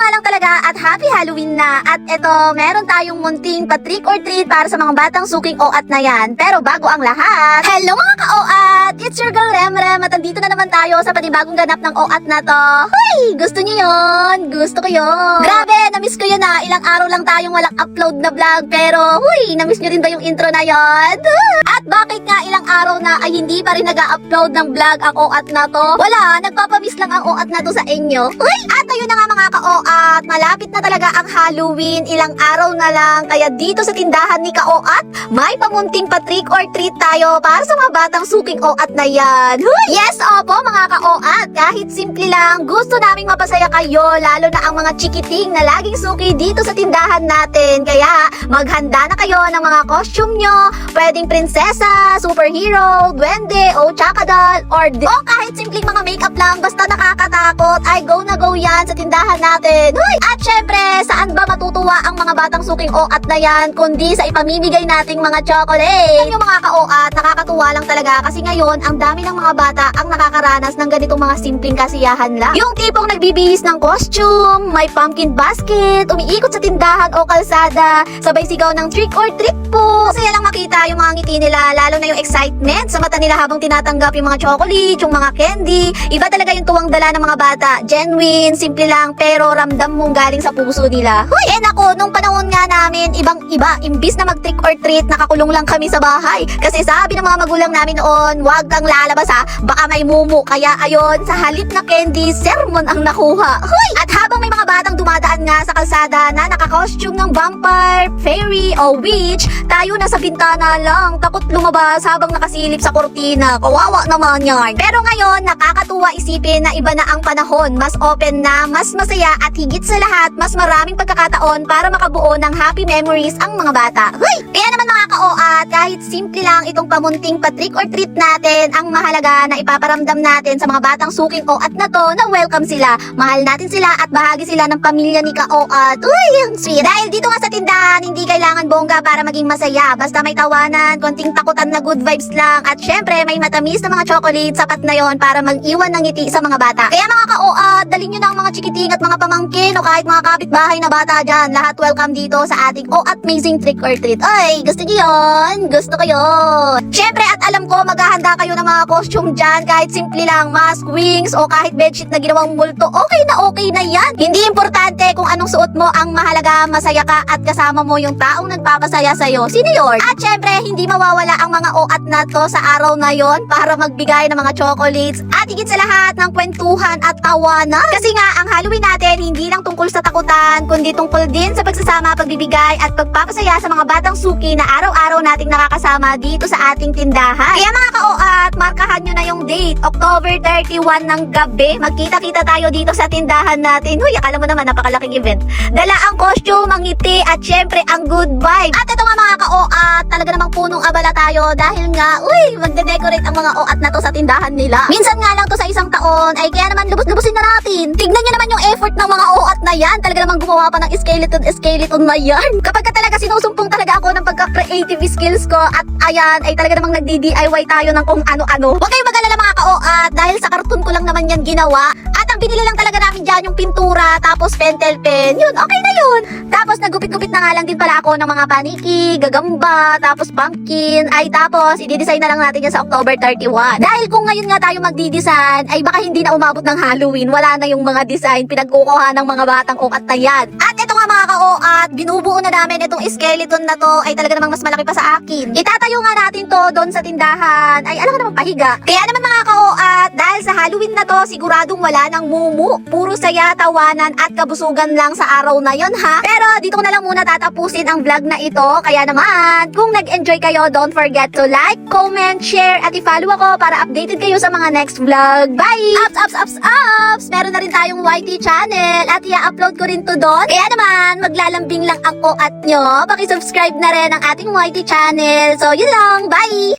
nga lang talaga at happy Halloween na. At eto, meron tayong munting pa-trick or treat para sa mga batang suking OAT na yan. Pero bago ang lahat, hello mga ka-OAT! It's your girl Remrem at andito na naman tayo sa panibagong ganap ng OAT na to. Hoy! Gusto niyo yun? Gusto ko yun. Grabe, namiss ko yun na. Ilang araw lang tayong walang upload na vlog. Pero, huy, namiss nyo rin ba yung intro na yun? At bakit nga ilang araw na ay hindi pa rin nag-upload ng vlog ang OAT na to? Wala, nagpapamiss lang ang OAT na to sa inyo. Huy! At ayun na nga mga ka-OAT, malapit na talaga ang Halloween, ilang araw na lang. Kaya dito sa tindahan ni ka-OAT, may pamunting pa-trick or treat tayo para sa mga batang suking OAT na yan. Huy! Yes, opo mga ka-OAT, kahit simple lang, gusto naming mapasaya kayo, lalo na ang mga chikiting na laging suki dito sa tindahan natin. Kaya maghanda na kayo ng mga costume nyo, pwedeng prinsesa, superhero, duwende, o tsaka doll, o kahit simpleng mga makeup lang, basta nakakatakot, ay go na go yan sa tindahan natin. Huy! At syempre, saan ba matutuwa ang mga batang suking OAT na yan, kundi sa ipamimigay nating mga chocolate. Yung mga ka-OAT, nakakatuwa lang talaga kasi ngayon, ang dami ng mga bata ang nakakaranas ng ganitong mga simpleng kasiyahan lang. Yung tipong nagbibihis ng costume, may pumpkin basket, umiikot sa tindahan o kalsada, sabay sigaw ng trick or treat po. Masaya lang makita yung mga ngiti nila, lalo na yung excitement sa mata nila habang tinatanggap yung mga chocolate, yung mga candy. Iba talaga yung tuwang dala ng mga bata. Genuine, simple lang, pero ramdam mong galing sa puso nila. Huy, nako, nung panahon nga namin, ibang-iba. Imbis na mag-trick or treat, nakakulong lang kami sa bahay. Kasi sabi ng mga magulang namin noon, wag kang lalabas ha, baka may mumu. Kaya ayon, sa halip na candy, sermon ang nakuha. Huy! At habang may mga batang dumadaan nga sa kalsada na naka-costume ng vampire, fairy, o witch, tayo nasa bintana lang, takot lumabas habang nakasilip sa kortina. Kawawa naman yan. Pero ngayon, nakakatuwa isipin na iba na ang panahon. Mas open na, mas masaya, at higit sa lahat, mas maraming pagkakataon para makabuo ng happy memories ang mga bata. Huy! Kaya naman mga ka-OAT, kahit simple lang itong pamunting pa-trick or treat natin, ang mahalaga na ipaparamdam natin sa mga batang suking OAT na to na welcome sila. Mahal natin sila at bahagi sila ng pamilya ni ka-OAT. Uy, ang sweet. Dahil dito nga sa tindahan, hindi kailangan bongga para maging masaya. Basta may tawanan, konting takutan na good vibes lang, at syempre may matamis na mga chocolate, sapat na yon para mag-iwan ng ngiti sa mga bata. Kaya mga ka-OAT, dalhin nyo na ang mga chikiting at mga pamangkin o kahit mga kapitbahay na bata dyan. Lahat welcome dito sa ating OAT Amazing Trick or Treat. Ay, gusto nyo yun? Gusto ko yun. Syempre, at alam ko, maghahanda kayo ng mga costume dyan, kahit simple lang, mask, wings, o kahit bedsheet na ginawang multo, okay na yan. Hindi importante kung anong suot mo, ang mahalaga, masaya ka at kasama mo yung taong nagpapasaya sa'yo. Sino yun? At syempre, hindi mawawala ang mga OAT na to sa araw na yon para magbigay ng mga chocolates at higit sa lahat ng kwentuhan at tawanan. Kasi nga, ang Halloween natin hindi lang tungkol sa takutan, kundi tungkol din sa pagsasama, pagbibigay at pagpapasaya sa mga batang suki na araw-araw nating nakakasama dito sa ating tindahan. Kaya mga ka-OAT, markahan nyo na yung date, October 31 ng gabi. Magkita-kita tayo dito sa tindahan natin. Huy, akala mo naman napakalaking event. Dala ang costume, ang ngiti, at syempre ang good vibe. At ito nga mga ka-OAT, talaga namang punong abala tayo dahil nga, magde-decorate ang mga OAT na to sa tindahan nila. Minsan nga lang to sa isang taon, ay kaya naman lubos-lubosin na natin. Tignan nyo naman yung effort ng mga OAT na yan. Talaga namang gumawa pa ng skeleton na yan. Kapag ka talaga sinusumpong talaga ako ng pagka-creative skills ko, at ayan, ay talaga namang nagdi-DIY tayo ng kung ano-ano. Huwag kayong mag-alala mga ka-OAT, dahil sa karton ko lang naman yan ginawa. At ang binili lang talaga namin dyan yung pintura, tapos pentel pen. Yun, okay na yun. Tapos nagupit-gupit na nga lang din pala ako ng mga paniki, gagamba, tapos pumpkin. Ay tapos, i-design na lang natin yan sa October 31. Dahil kung ngayon nga tayo magdi-design, ay baka hindi na umabot ng Halloween. Wala na yung mga design, pinagkukuha ng mga batang OAT na yan. At ito nga mga ka-OAT, binubuo na namin itong skeleton na to, ay talaga namang mas malaki pa sa akin. Itatayo nga natin to doon sa tindahan. Ay alam ka naman, pahiga. Kaya naman mga ka-OAT, dahil sa Halloween na to, siguradong wala ng mumu. Puro saya, tawanan at kabusugan lang sa araw na yon ha. Pero dito ko na lang muna tatapusin ang vlog na ito. Kaya naman, kung nag-enjoy kayo, don't forget to like, comment, share, at i-follow ako para updated kayo sa mga next vlog. Bye! Ups! Meron na rin tayong YT channel at i-upload ko rin to doon. Kaya naman, maglalambing lang ang OAT nyo. Paki-subscribe na rin ang ating YT channel. So, yun lang. Bye!